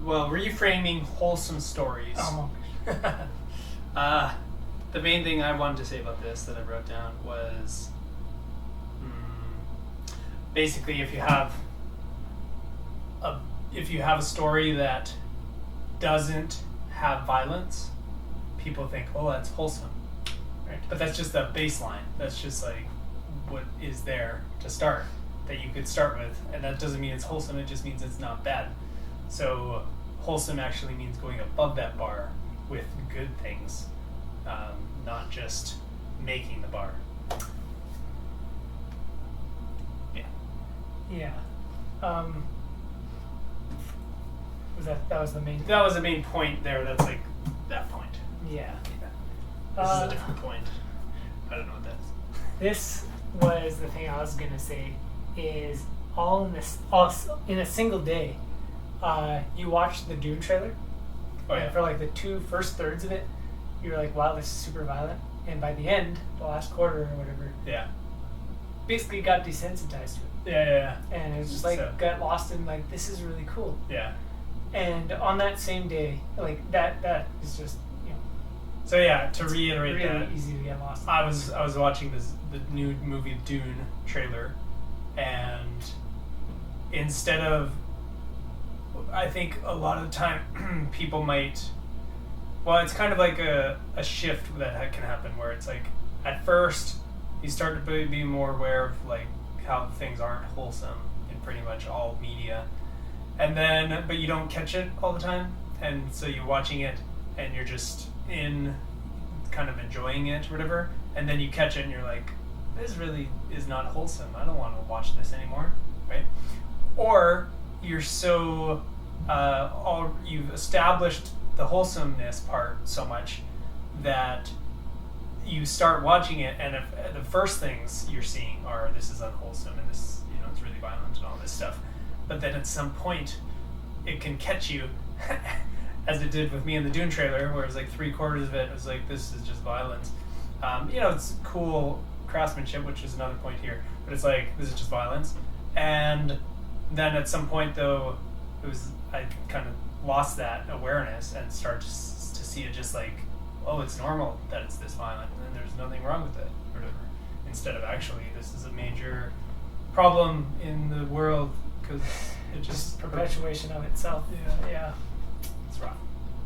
reframing wholesome stories. Oh The main thing I wanted to say about this that I wrote down was basically if you have a story that doesn't have violence, people think, oh, that's wholesome. Right? But that's just the baseline. That's just like what is there to start, that you could start with. And that doesn't mean it's wholesome, it just means it's not bad. So wholesome actually means going above that bar with good things, not just making the bar. Yeah. Yeah. That was the main. That was the main point there. That's like that point. Yeah. This is a different point. I don't know what that is. This was the thing I was gonna say. Is all in a single day. You watched the Dune trailer. Oh yeah. And for like the first thirds of it, you were like, "Wow, this is super violent." And by the end, the last quarter or whatever, Yeah. basically got desensitized to it. Yeah. And it was just like got lost in like, this is really cool. Yeah. And on that same day, like that is just, So yeah, to reiterate really that, easy to get lost. I was watching the new movie Dune trailer, and instead of, I think a lot of the time people might, well, it's kind of like a shift that can happen where it's like at first you start to be more aware of like how things aren't wholesome in pretty much all media, and then but you don't catch it all the time, and so you're watching it and you're just in kind of enjoying it or whatever, and then you catch it and you're like, this really is not wholesome, I don't want to watch this anymore, right? Or you're so you've established the wholesomeness part so much that you start watching it, and if the first things you're seeing are this is unwholesome and this, it's really violent and all this stuff, but then at some point it can catch you as it did with me in the Dune trailer, where it was like 3/4 of it was like, this is just violence. It's cool craftsmanship, which is another point here, but it's like, this is just violence. And then at some point though, I kind of lost that awareness and started to see it just like, oh, it's normal that it's this violent, and there's nothing wrong with it, or whatever. Instead of actually, this is a major problem in the world because it just perpetuation of itself. Yeah.